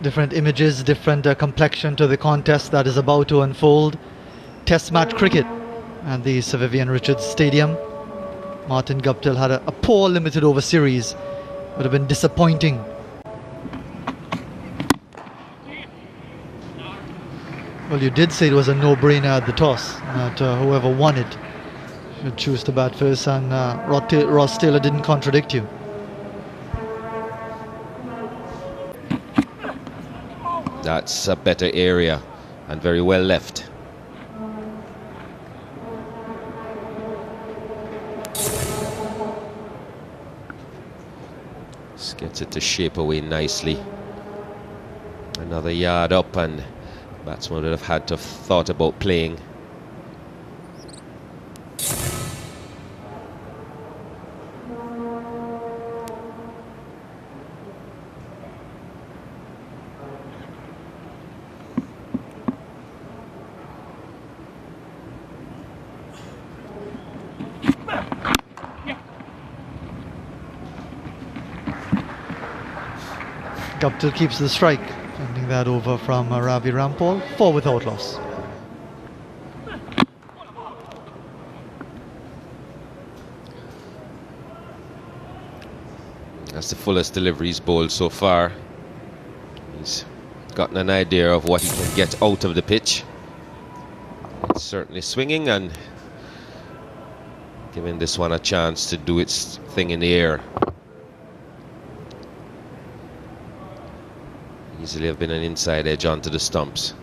Different images, different complexion to the contest that is about to unfold. Test match cricket at the Sir Vivian Richards Stadium. Martin Guptill had a poor limited over series. Would have been disappointing. Well, you did say it was a no-brainer at the toss, that whoever won it should choose to bat first, and Ross Taylor didn't contradict you. That's a better area and very well left. Just gets it to shape away nicely. Another yard up, and batsman would have had to have thought about playing. Guptill keeps the strike, sending that over from Ravi Rampal, 4 without loss. That's the fullest delivery he's bowled so far. He's gotten an idea of what he can get out of the pitch. It's certainly swinging and giving this one a chance to do its thing in the air. Easily have been an inside edge onto the stumps.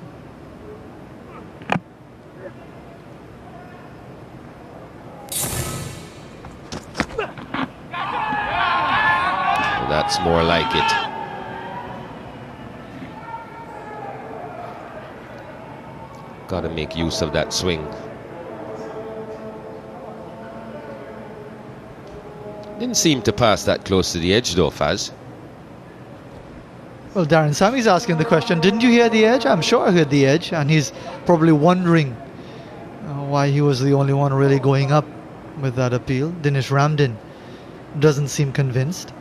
That's more like it. Got to make use of that swing. Didn't seem to pass that close to the edge though, Faz. Well, Darren Sammy's asking the question, didn't you hear the edge? I'm sure I heard the edge, and he's probably wondering why he was the only one really going up with that appeal. Dinesh Ramdin doesn't seem convinced.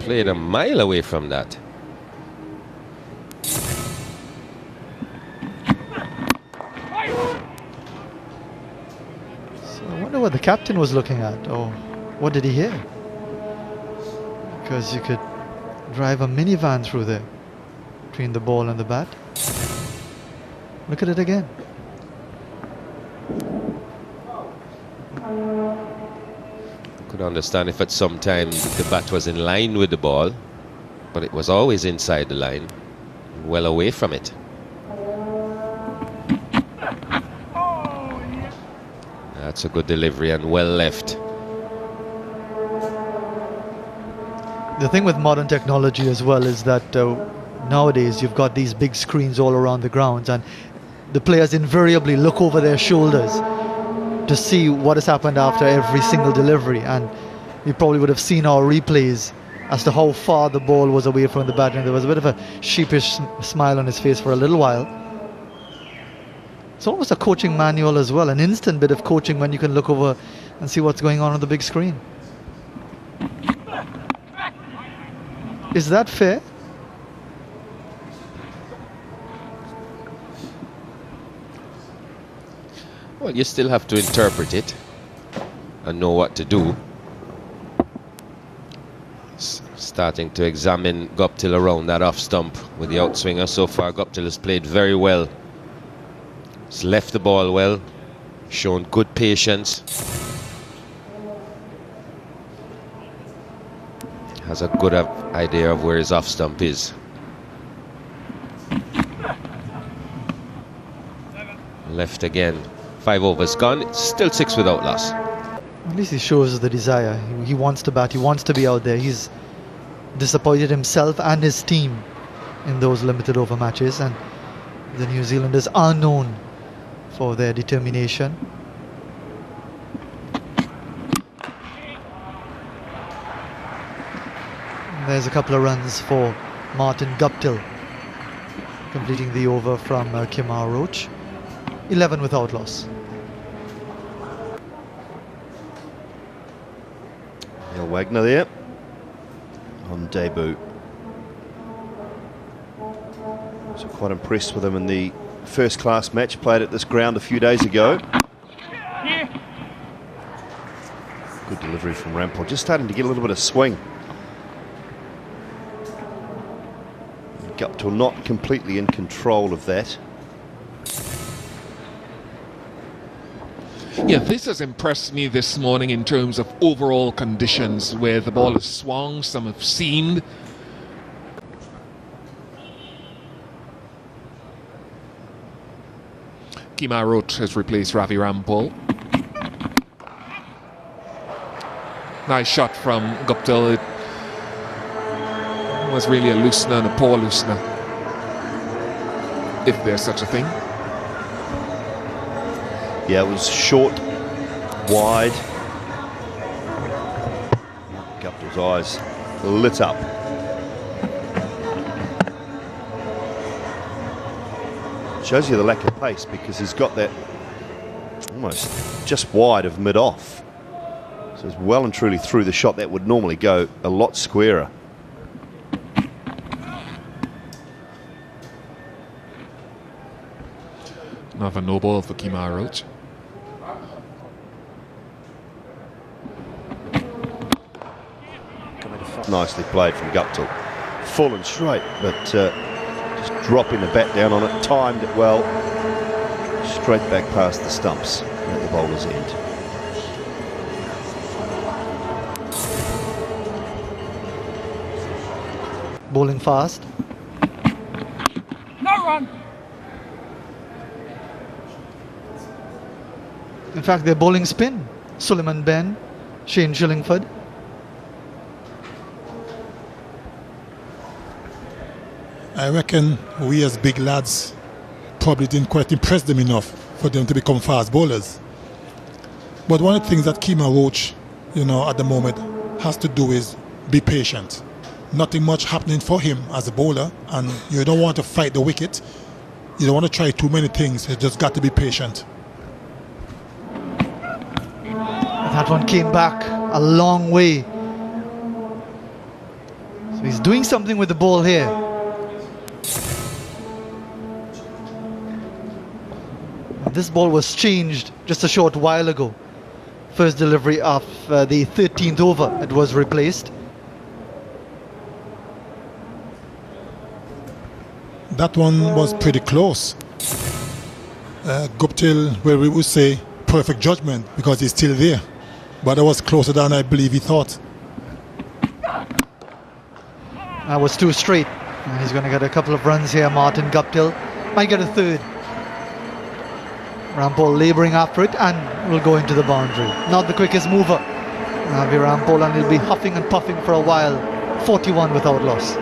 Played a mile away from that. I wonder what the captain was looking at, or what did he hear? Because you could drive a minivan through there between the ball and the bat. Look at it again. Could understand if at some time the bat was in line with the ball, but it was always inside the line, well away from it. That's a good delivery and well left. The thing with modern technology as well is that nowadays you've got these big screens all around the grounds, and the players invariably look over their shoulders to see what has happened after every single delivery, and you probably would have seen our replays as to how far the ball was away from the batter. There was a bit of a sheepish smile on his face for a little while. It's almost a coaching manual as well, an instant bit of coaching when you can look over and see what's going on the big screen. Is that fair? Well, you still have to interpret it and know what to do. Starting to examine Guptill around that off stump with the outswinger. So far, Guptill has played very well. He's left the ball well, shown good patience. Has a good idea of where his off stump is. Left again. 5 overs gone. It's still 6 without loss. At least he shows the desire. He wants to bat. He wants to be out there. He's disappointed himself and his team in those limited over matches, and the New Zealanders are known for their determination. And there's a couple of runs for Martin Guptill, completing the over from Kemar Roach. 11 without loss. Neil Wagner there on debut. So quite impressed with him in the first-class match played at this ground a few days ago. Good delivery from Rampol, just starting to get a little bit of swing. Guptill not completely in control of that. Yeah, this has impressed me this morning in terms of overall conditions, where the ball has swung, some have seamed. Kemar Roach has replaced Ravi Rampol. Nice shot from Guptill. It was really a loosener and a poor loosener, if there's such a thing. Yeah, it was short, wide. Guptill's eyes lit up. Shows you the lack of pace because he's got that almost just wide of mid-off. So it's well and truly through the shot that would normally go a lot squarer. Another no ball for Kemar Roach. Nicely played from Guptill. Full and straight, but just dropping the bat down on it, timed it well. Straight back past the stumps at the bowler's end. Bowling fast. No run! In fact, they're bowling spin. Suleiman Ben, Shane Shillingford. I reckon we as big lads probably didn't quite impress them enough for them to become fast bowlers. But one of the things that Kemar Roach, at the moment has to do is be patient. Nothing much happening for him as a bowler, and you don't want to fight the wicket. You don't want to try too many things. You just got to be patient. That one came back a long way. So he's doing something with the ball here. This ball was changed just a short while ago. First delivery of the 13th over, it was replaced. That one was pretty close. Guptill, well, we would say perfect judgment because he's still there. But it was closer than I believe he thought. That was too straight. And he's going to get a couple of runs here, Martin Guptill. Might get a third. Rampol labouring after it and will go into the boundary. Not the quickest mover. Ravi Rampol, and he'll be huffing and puffing for a while. 41 without loss.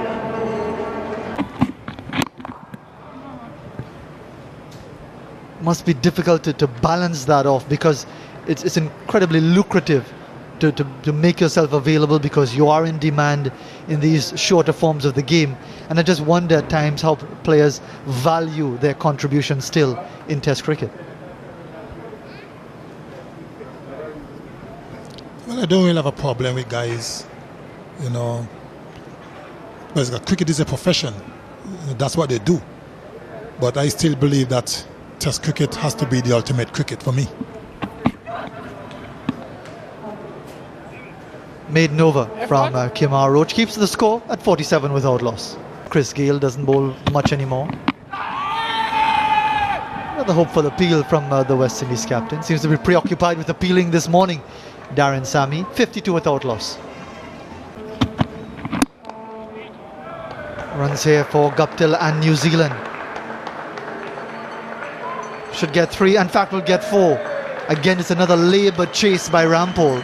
Must be difficult to balance that off because it's incredibly lucrative to make yourself available because you are in demand in these shorter forms of the game. And I just wonder at times how players value their contribution still in Test cricket. Well, I don't really have a problem with guys, because cricket is a profession. That's what they do. But I still believe that Test cricket has to be the ultimate cricket for me. Maiden over from Kemar Roach keeps the score at 47 without loss. Chris Gale doesn't bowl much anymore. Another hopeful appeal from the West Indies captain. Seems to be preoccupied with appealing this morning. Darren Sammy, 52 without loss. Runs here for Guptill and New Zealand. Should get 3, in fact will get 4. Again, it's another laboured chase by Rampol.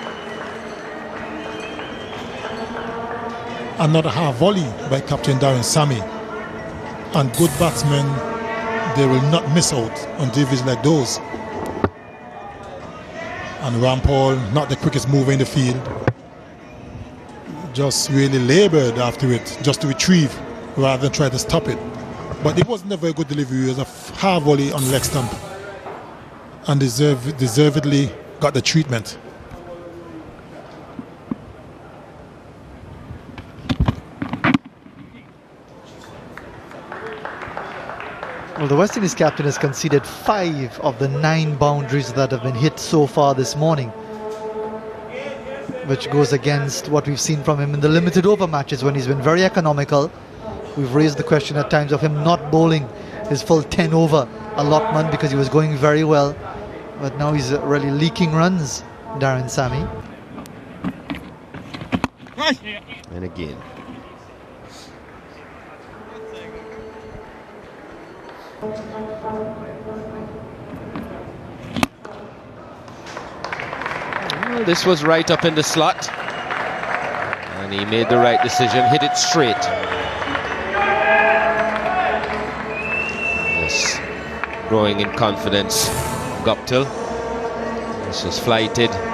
Another half volley by Captain Darren Sammy. And good batsmen, they will not miss out on deliveries like those. And Rampol, not the quickest mover in the field, just really laboured after it, just to retrieve rather than try to stop it. But it wasn't a very good delivery. It was a half volley on leg stump, and deservedly got the treatment. Well, the West Indies captain has conceded 5 of the 9 boundaries that have been hit so far this morning, which goes against what we've seen from him in the limited over matches when he's been very economical. We've raised the question at times of him not bowling his full 10 over allotment because he was going very well, but now he's really leaking runs, Darren Sammy. And again. Well, this was right up in the slot, and he made the right decision, hit it straight. Yes, growing in confidence, Guptill. This was flighted and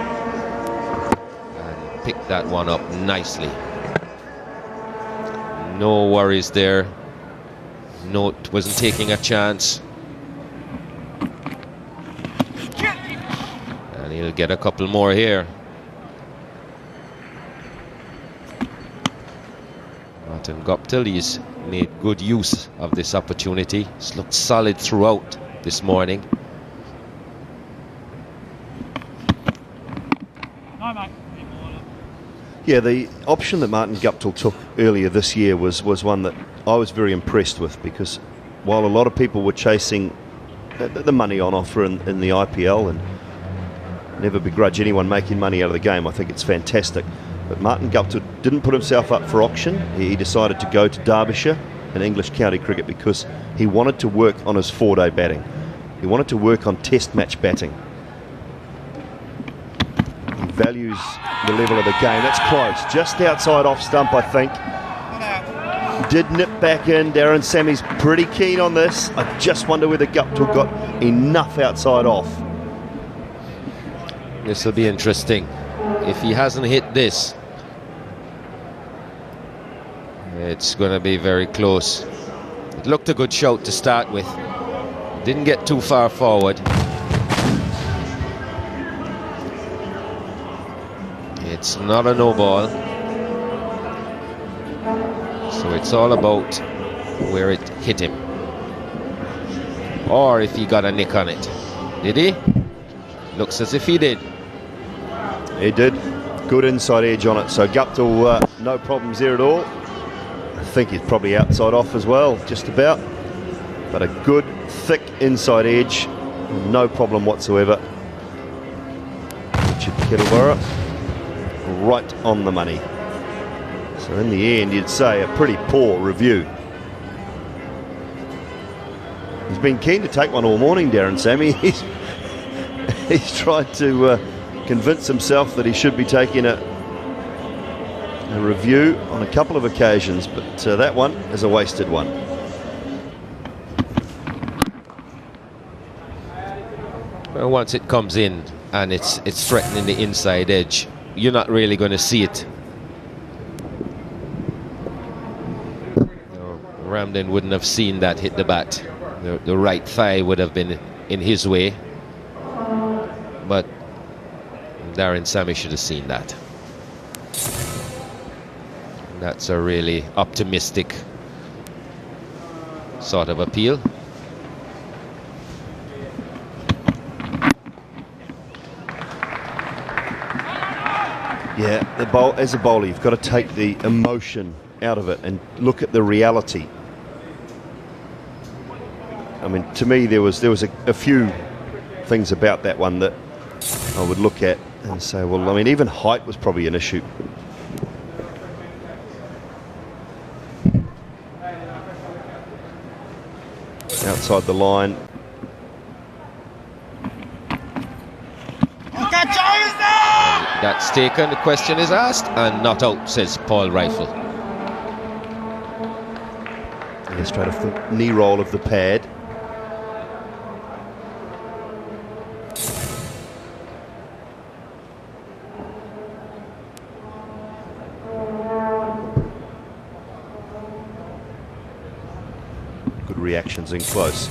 picked that one up nicely. No worries there. Note wasn't taking a chance. And he'll get a couple more here. Martin Guptill, he's made good use of this opportunity. He's looked solid throughout this morning. Yeah, the option that Martin Guptill took earlier this year was one that I was very impressed with, because while a lot of people were chasing the money on offer in the IPL, and never begrudge anyone making money out of the game, I think it's fantastic, but Martin Guptill didn't put himself up for auction. He decided to go to Derbyshire in English county cricket because he wanted to work on his 4-day batting. He wanted to work on test match batting. He values the level of the game. That's close, just outside off stump, I think. Did nip back in. Darren Sammy's pretty keen on this. I just wonder whether Guptill got enough outside off. This will be interesting. If he hasn't hit this, it's going to be very close. It looked a good shout to start with. Didn't get too far forward. It's not a no ball. So it's all about where it hit him, or if he got a nick on it. Did he? Looks as if he did. He did. Good inside edge on it. So Guptill, no problems there at all. I think he's probably outside off as well, just about. But a good, thick inside edge. No problem whatsoever. Richard Kettleborough, right on the money. So in the end, you'd say a pretty poor review. He's been keen to take one all morning, Darren Sammy. He's tried to convince himself that he should be taking a review on a couple of occasions, but that one is a wasted one. Well, once it comes in and it's threatening the inside edge, you're not really going to see it. Ramden wouldn't have seen that hit the bat. The right thigh would have been in his way, but Darren Sammy should have seen that. That's a really optimistic sort of appeal. Yeah, as a bowler, you've got to take the emotion out of it and look at the reality. I mean, to me, there was a few things about that one that I would look at and say, well, I mean, even height was probably an issue. Outside the line. That's taken, the question is asked, and not out, says Paul Rifle. Yeah, straight off the knee roll of the pad. Good reactions in close.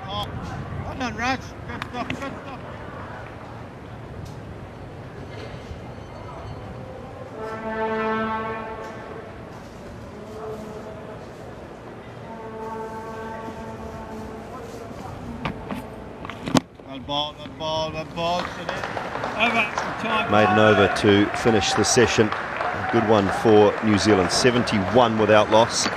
Well done, Raj. Good stuff, good stuff. Good ball, good ball, good ball. Over. Time. Maiden over to finish the session. A good one for New Zealand, 71 without loss.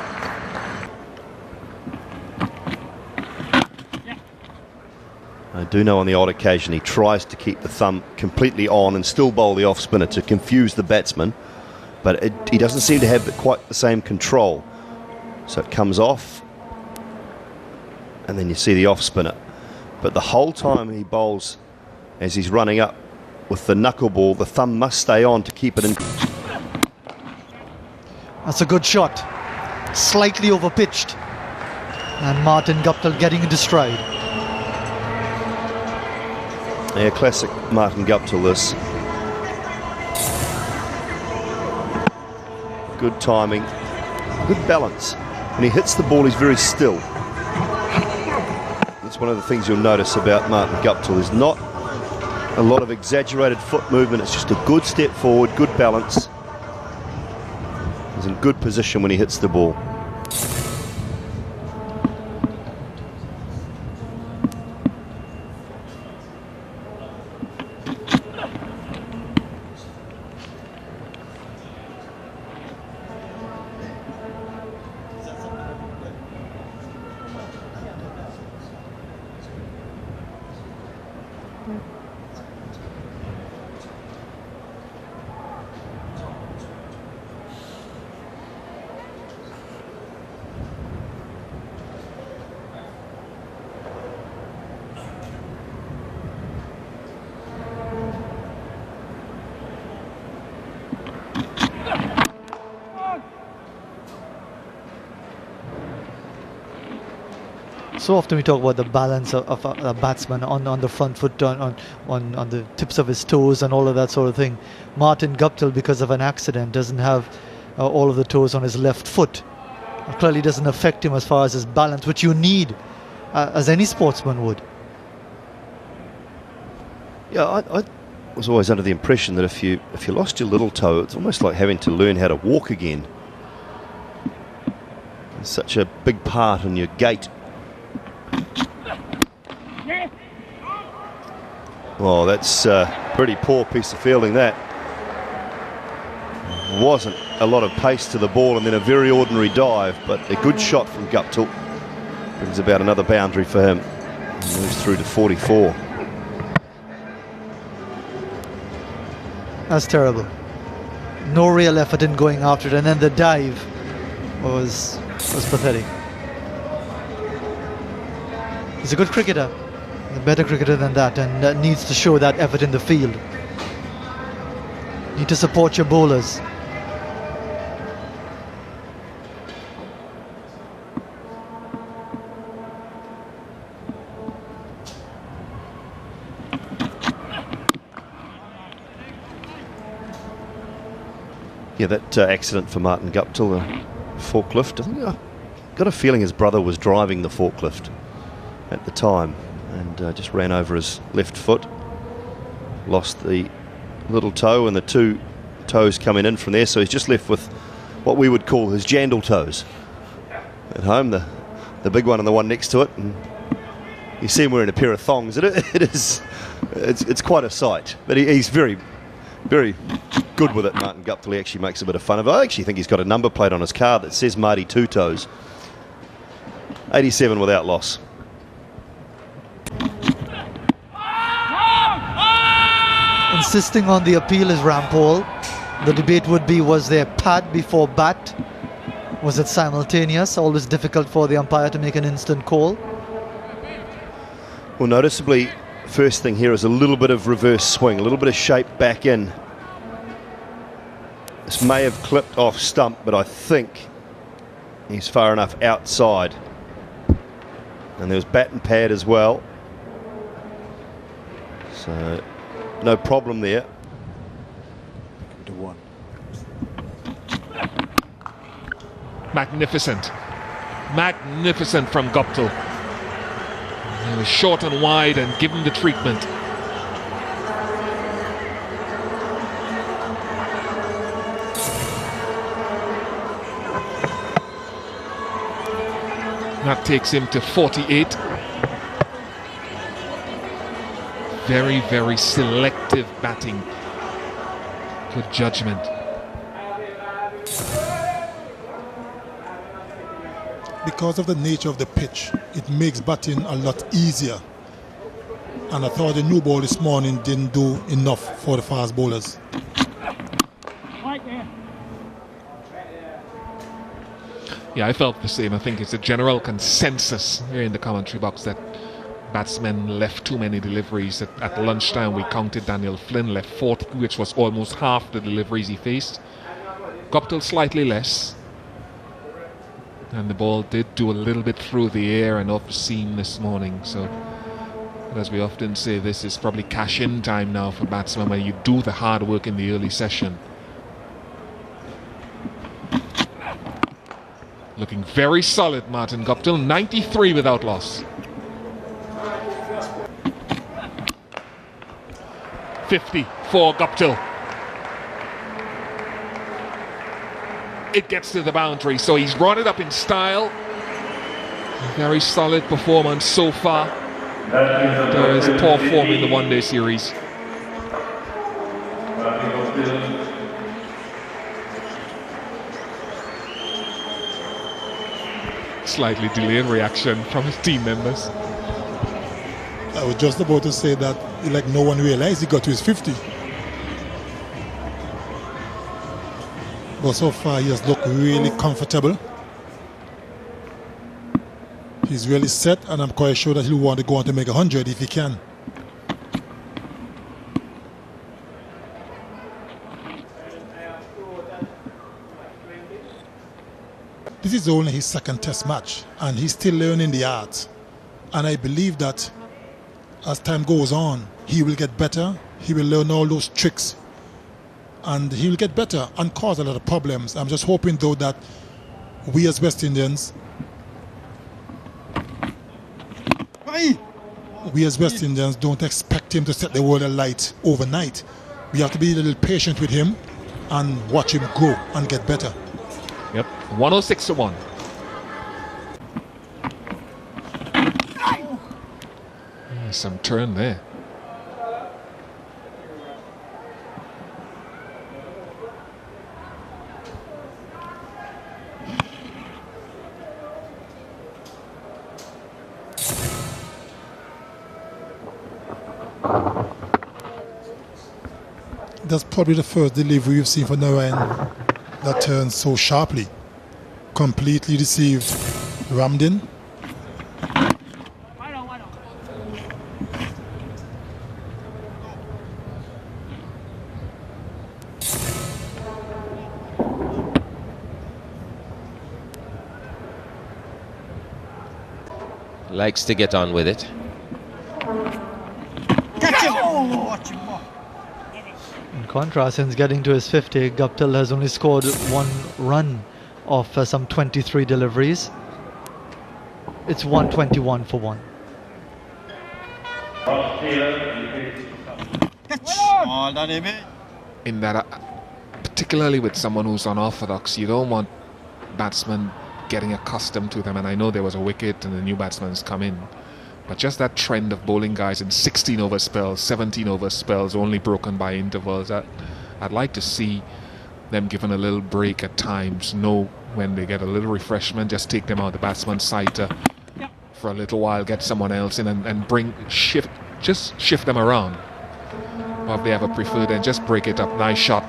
I do know on the odd occasion he tries to keep the thumb completely on and still bowl the off-spinner to confuse the batsman, but he doesn't seem to have quite the same control. So it comes off, and then you see the off-spinner. But the whole time he bowls, as he's running up with the knuckleball, the thumb must stay on to keep it in. That's a good shot. Slightly overpitched. And Martin Guptill getting into stride. Yeah, classic Martin Guptill this. Good timing, good balance. When he hits the ball, he's very still. That's one of the things you'll notice about Martin Guptill. There's not a lot of exaggerated foot movement. It's just a good step forward, good balance. He's in good position when he hits the ball. So often we talk about the balance of a batsman on the front foot, on the tips of his toes and all of that sort of thing. Martin Guptill, because of an accident, doesn't have all of the toes on his left foot. It clearly doesn't affect him as far as his balance, which you need as any sportsman would. Yeah, I was always under the impression that if you lost your little toe, it's almost like having to learn how to walk again. It's such a big part in your gait. Oh, that's a pretty poor piece of fielding, that. Wasn't a lot of pace to the ball and then a very ordinary dive, but a good shot from Guptill. Brings about another boundary for him. He moves through to 44. That's terrible. No real effort in going after it, and then the dive was pathetic. He's a good cricketer, a better cricketer than that, and needs to show that effort in the field. Need to support your bowlers. Yeah, that accident for Martin Guptill, forklift. I think I got a feeling his brother was driving the forklift at the time and just ran over his left foot. Lost the little toe and the two toes coming in from there, so he's just left with what we would call his jandal toes at home, the big one and the one next to it. And you see him wearing a pair of thongs. It's quite a sight, but he's very, very good with it. Martin Guptill, he actually makes a bit of fun of it. I actually think he's got a number plate on his car that says Marty Two Toes. 87 without loss. Insisting on the appeal is Rampole. The debate would be, was there pad before bat? Was it simultaneous? Always difficult for the umpire to make an instant call. Well, noticeably, first thing here is a little bit of reverse swing, a little bit of shape back in. This may have clipped off stump, but I think he's far enough outside. And there's bat and pad as well. So no problem there. To one. Magnificent. Magnificent from Guptill. He was short and wide and give him the treatment. That takes him to 48. very, very selective batting. Good judgment. Because of the nature of the pitch, it makes batting a lot easier. And I thought the new ball this morning didn't do enough for the fast bowlers. Yeah, I felt the same. I think it's a general consensus here in the commentary box that batsmen left too many deliveries. At lunchtime, we counted Daniel Flynn left 40, which was almost half the deliveries he faced. Guptill slightly less. And the ball did do a little bit through the air and off seam this morning. So, as we often say, this is probably cash-in time now for batsmen when you do the hard work in the early session. Looking very solid, Martin Guptill. 93 without loss. 50 for Guptill. It gets to the boundary, so he's run it up in style. Very solid performance so far. There is poor form in the one-day series. Slightly delayed reaction from his team members. I was just about to say that, like, no one realized he got to his 50. But so far he has looked really comfortable. He's really set, and I'm quite sure that he'll want to go on to make 100 if he can. This is only his second test match, and he's still learning the art. And I believe that as time goes on, he will get better. He will learn all those tricks, and he will get better and cause a lot of problems. I'm just hoping, though, that we as West Indians, don't expect him to set the world alight overnight. We have to be a little patient with him and watch him grow and get better. Yep, 106 to 1. Some turn there. That's probably the first delivery we've seen for Narine that turns so sharply. Completely deceived Ramdin. Likes to get on with it. In contrast, since getting to his 50, Guptill has only scored one run of some 23 deliveries. It's 121 for 1. In that, particularly with someone who's unorthodox, you don't want batsmen getting accustomed to them. And I know there was a wicket and the new batsman's come in, but just that trend of bowling guys in 16 over spells, 17 over spells, only broken by intervals, I'd like to see them given a little break at times. Know when they get a little refreshment, just take them out the batsman's side for a little while, get someone else in and shift them around. Or if they have a preferred, then just break it up. Nice shot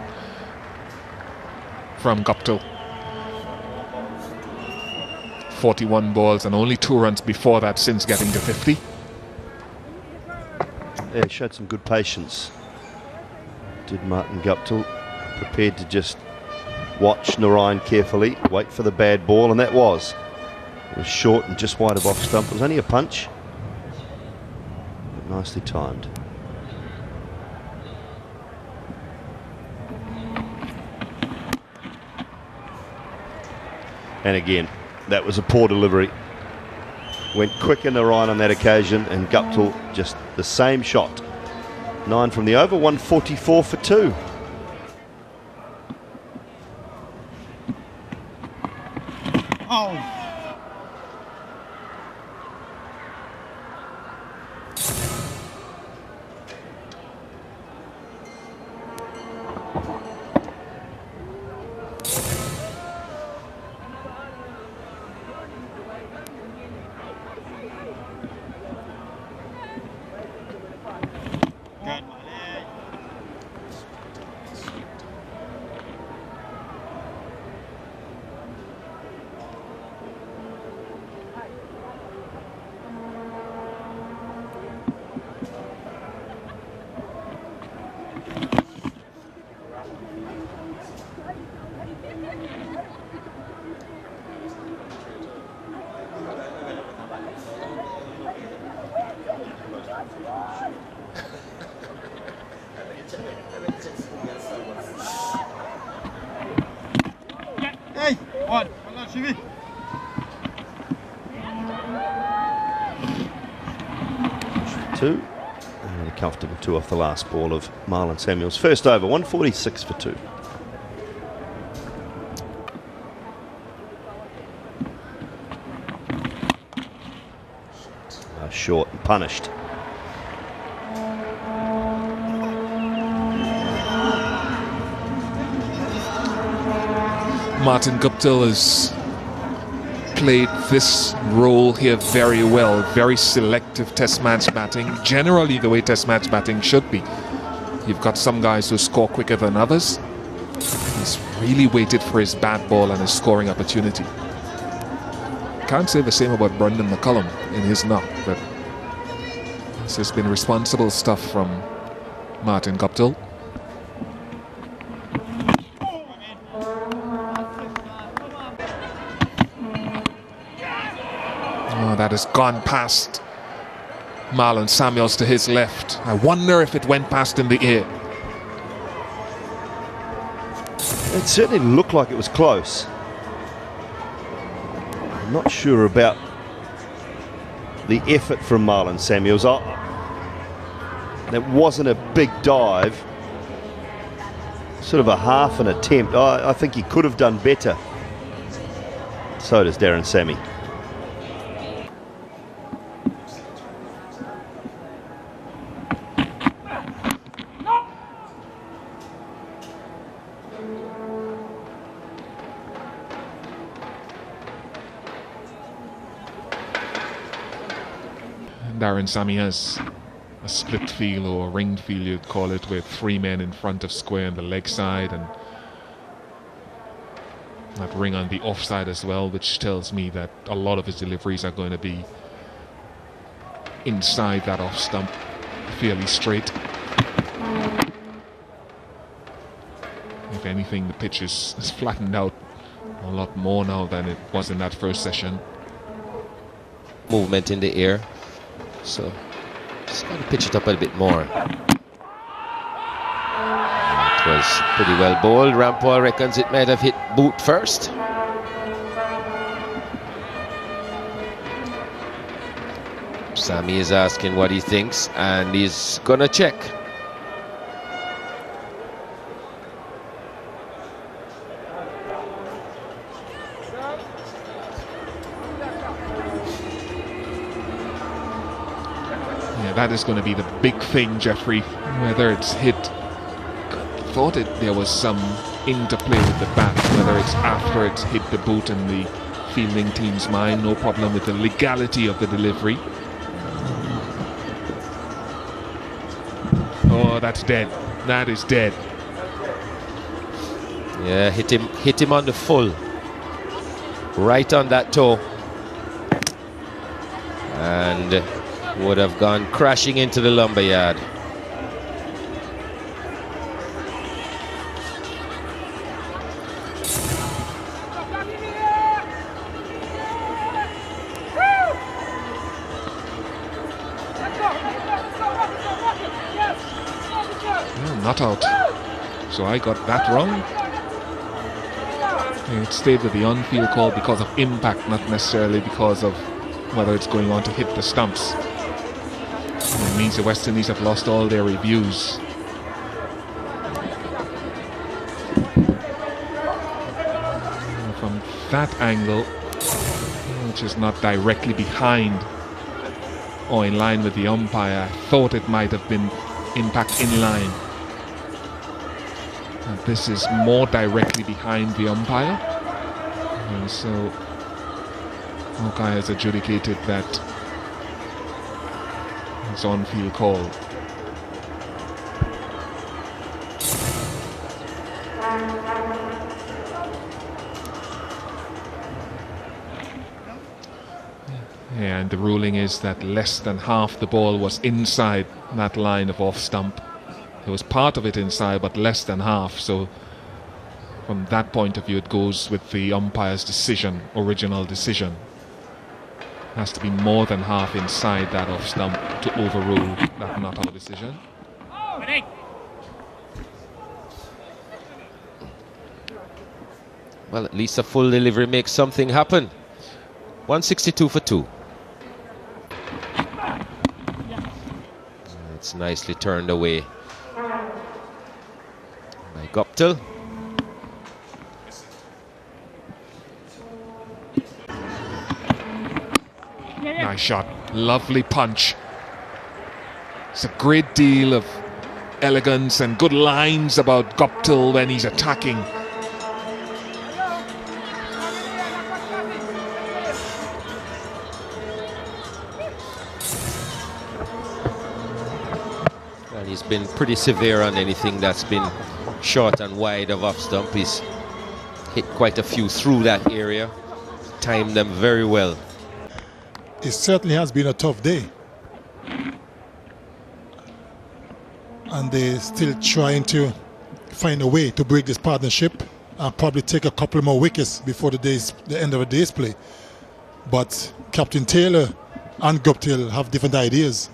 from Guptill. 41 balls and only 2 runs before that since getting to 50. Yeah, he showed some good patience, did Martin Guptill. Prepared to just watch Narine carefully, wait for the bad ball, and that was. It was short and just wide of off stump. It was only a punch, but nicely timed. And again, that was a poor delivery. Went quicker Narine on that occasion, and Guptill just the same shot. 9 from the over, 144 for 2. 2. And a comfortable 2 off the last ball of Marlon Samuels. First over, 146 for 2. Short and punished. Martin Guptill has played this role here very well. Very selective test match batting. Generally the way test match batting should be. You've got some guys who score quicker than others. He's really waited for his bat ball and his scoring opportunity. Can't say the same about Brendan McCullum in his knock, but this has been responsible stuff from Martin Guptill. Oh, that has gone past Marlon Samuels to his left. I wonder if it went past in the air. It certainly looked like it was close. I'm not sure about the effort from Marlon Samuels. That wasn't a big dive. Sort of a half an attempt. I think he could have done better. So does Darren Sammy. Darren Sammy has a split field or a ringed field, you'd call it, with 3 men in front of square on the leg side and that ring on the offside as well, which tells me that a lot of his deliveries are going to be inside that off stump, fairly straight. If anything, the pitch is flattened out a lot more now than it was in that first session. Movement in the air. So just got to pitch it up a bit more. It was pretty well bowled. Rampal reckons it might have hit boot first. Sammy is asking what he thinks and he's gonna check. That is going to be the big thing, Jeffrey, whether it's hit. Thought there was some interplay with the bat, whether it's after it's hit the boot in the fielding team's mind. No problem with the legality of the delivery. Oh, that's dead. That is dead. Yeah, hit him on the full. Right on that toe. And would have gone crashing into the lumberyard. Not out. So I got that wrong. It stayed with the on-field call because of impact, not necessarily because of whether it's going on to hit the stumps. It means the West Indies have lost all their reviews. From that angle, which is not directly behind or in line with the umpire, I thought it might have been impact in line. And this is more directly behind the umpire. And so Hawkeye has adjudicated that it's on-field call. Yeah, and the ruling is that less than half the ball was inside that line of off-stump. There was part of it inside, but less than half. So from that point of view, it goes with the umpire's decision, original decision. Has to be more than half inside that off stump to overrule that not out decision. Well, at least a full delivery makes something happen. 162 for 2. That's nicely turned away by Guptill. Nice shot, lovely punch. It's a great deal of elegance and good lines about Guptill when he's attacking. Well, he's been pretty severe on anything that's been short and wide of off stump. He's hit quite a few through that area, timed them very well. It certainly has been a tough day. And they're still trying to find a way to break this partnership and probably take a couple more wickets before the end of the day's play. But Captain Taylor and Guptill have different ideas.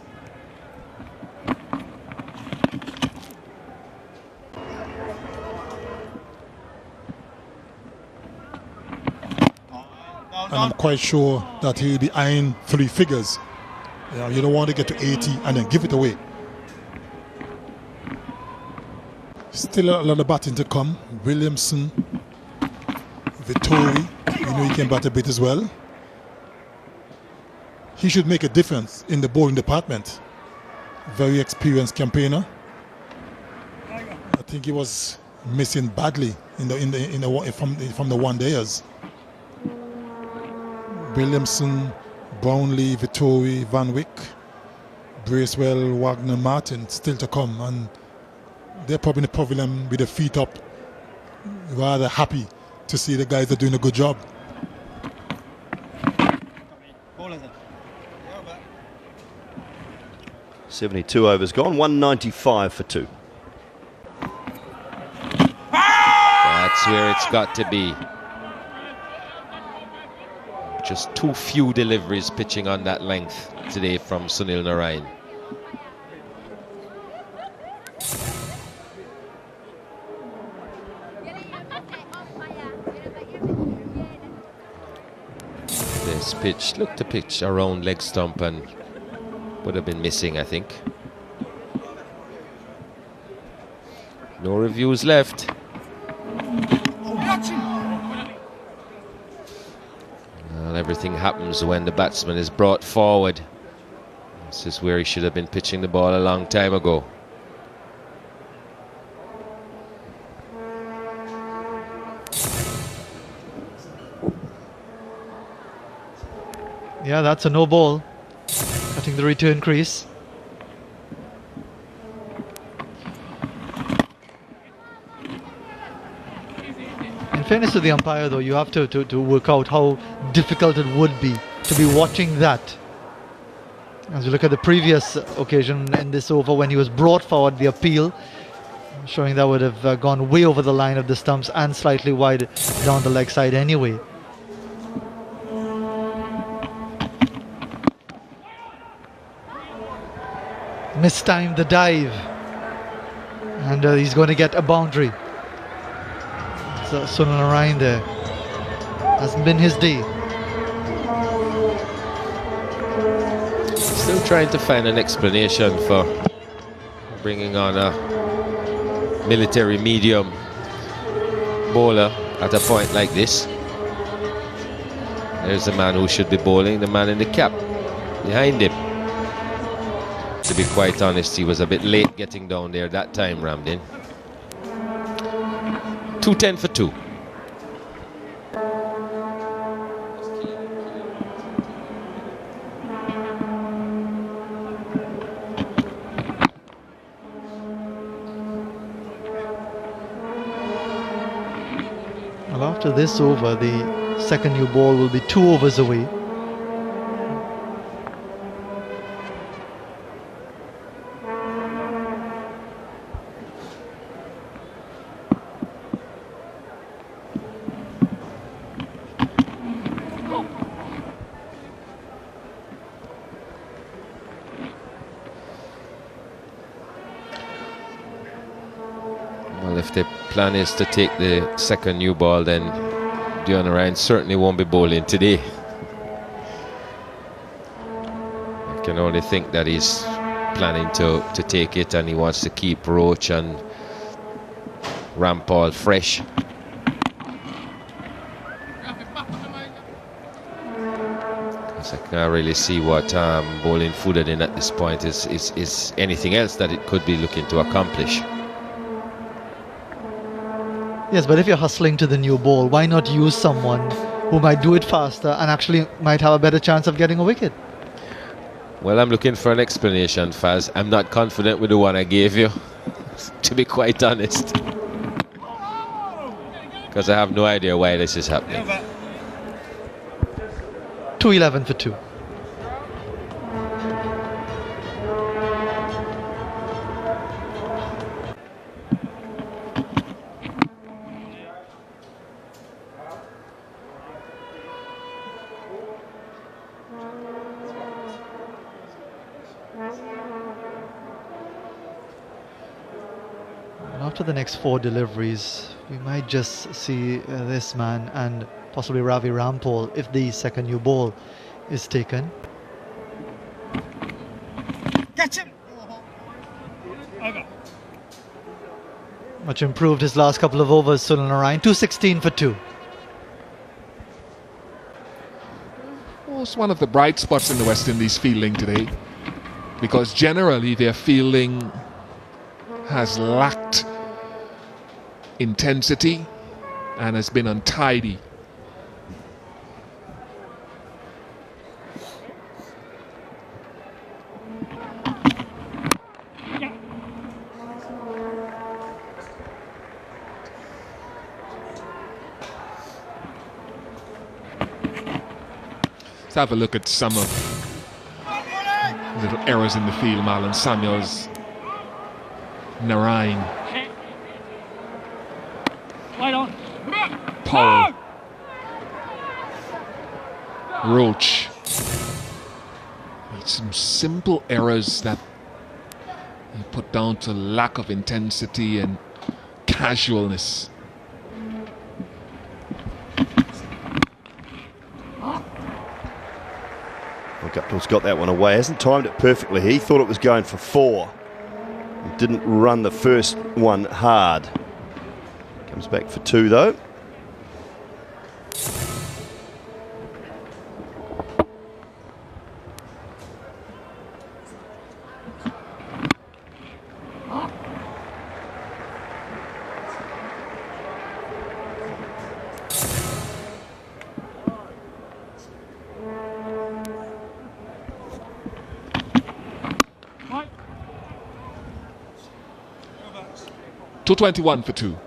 And I'm quite sure that he'll be eyeing 3 figures. You know, you don't want to get to 80 and then give it away. Still a lot of batting to come. Williamson, Vittori, you know he can bat a bit as well. He should make a difference in the bowling department. Very experienced campaigner. I think he was missing badly from the one-dayers. Williamson, Brownlee, Vittori, Van Wyck, Bracewell, Wagner, Martin still to come, and they're probably in the pavilion with their feet up, rather happy to see the guys are doing a good job. 72 overs gone, 195 for 2. That's where it's got to be. Just too few deliveries pitching on that length today from Sunil Narine. This pitch looked to pitch around leg stump and would have been missing, I think. No reviews left. Well, everything happens when the batsman is brought forward. This is where he should have been pitching the ball a long time ago. Yeah, that's a no ball. Cutting the return crease. In fairness to the umpire, though, you have to work out how difficult it would be to be watching that. As you look at the previous occasion in this over when he was brought forward, the appeal, showing that would have gone way over the line of the stumps and slightly wide down the leg side anyway. Mistimed the dive, and he's going to get a boundary. So Sunil Narine there. Hasn't been his day. Still trying to find an explanation for bringing on a military medium bowler at a point like this. There's the man who should be bowling, the man in the cap behind him. To be quite honest, he was a bit late getting down there that time, Ramdin. 210 for 2. Well, after this over, the second new ball will be 2 overs away. Well, if the plan is to take the second new ball, then Sunil Narine certainly won't be bowling today. I can only think that he's planning to take it, and he wants to keep Roach and Rampal fresh. I can't really see what bowling Fooded in at this point is anything else that it could be looking to accomplish. Yes, but if you're hustling to the new ball, why not use someone who might do it faster and actually might have a better chance of getting a wicket? Well, I'm looking for an explanation, Faz. I'm not confident with the one I gave you, to be quite honest. Because I have no idea why this is happening. 2-11 for 2. After the next 4 deliveries, we might just see this man and possibly Ravi Rampal if the second new ball is taken. Catch him! Over. Much improved his last couple of overs, Sunil Narine. 216 for 2. Well, it's one of the bright spots in the West Indies fielding today, because generally their fielding has lacked intensity and has been untidy. Let's have a look at some of the little errors in the field. Marlon Samuels, Narine, Powell, Roach. Some simple errors that you put down to lack of intensity and casualness. Well, Guptill's got that one away. Hasn't timed it perfectly. He thought it was going for 4. He didn't run the first one hard. Comes back for 2 though. Right. 221 for 2.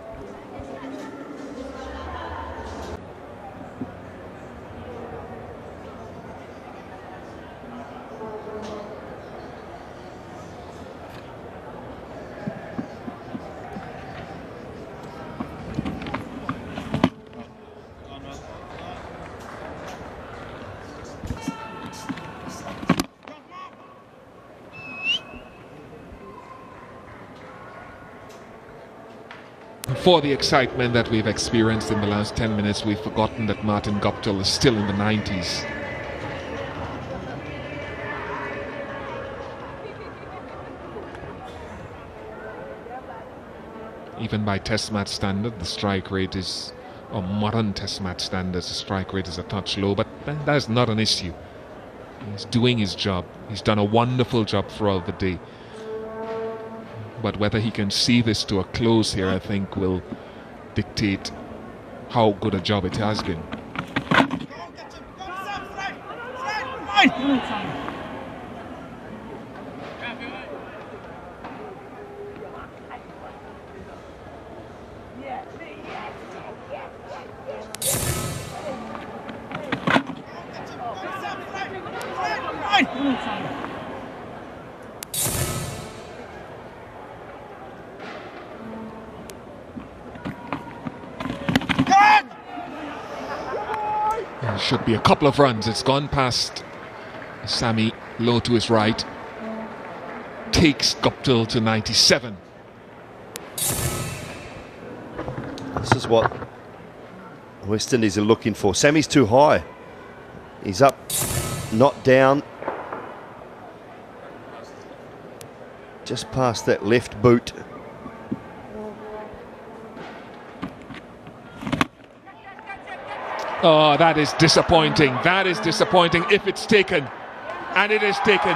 For the excitement that we've experienced in the last 10 minutes, we've forgotten that Martin Guptill is still in the 90s. Even by Test match standard, the strike rate is, or modern Test match standards, the strike rate is a touch low, but that's not an issue. He's doing his job. He's done a wonderful job throughout the day. But whether he can see this to a close here, I think, will dictate how good a job it has been. Should be a couple of runs. It's gone past Sammy, low to his right. Takes Guptill to 97. This is what West Indies are looking for. Sammy's too high. He's up, not down. just past that left boot. Oh, that is disappointing. That is disappointing if it's taken. And it is taken.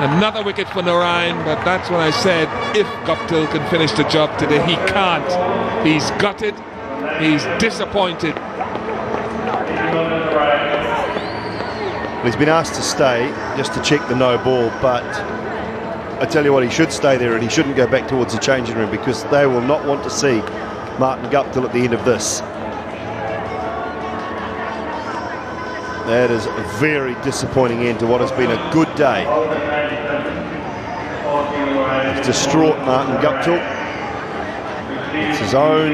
Another wicket for Narine, but that's when I said if Guptill can finish the job today, he can't. He's gutted. He's disappointed. He's been asked to stay just to check the no ball, but I tell you what, he should stay there and he shouldn't go back towards the changing room, because they will not want to see Martin Guptill at the end of this. That is a very disappointing end to what has been a good day. He's distraught, Martin Guptill. It's his own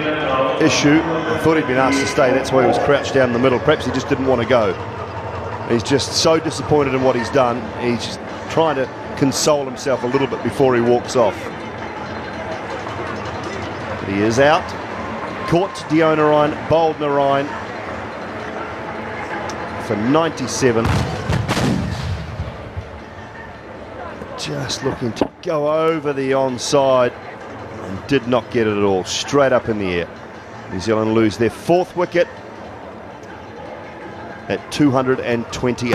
issue. I thought he'd been asked to stay, that's why he was crouched down in the middle. Perhaps he just didn't want to go. He's just so disappointed in what he's done. He's just trying to console himself a little bit before he walks off. But he is out. Caught Dio Narine, bowled Narine for 97. Just looking to go over the onside and did not get it at all. Straight up in the air. New Zealand lose their 4th wicket at 228.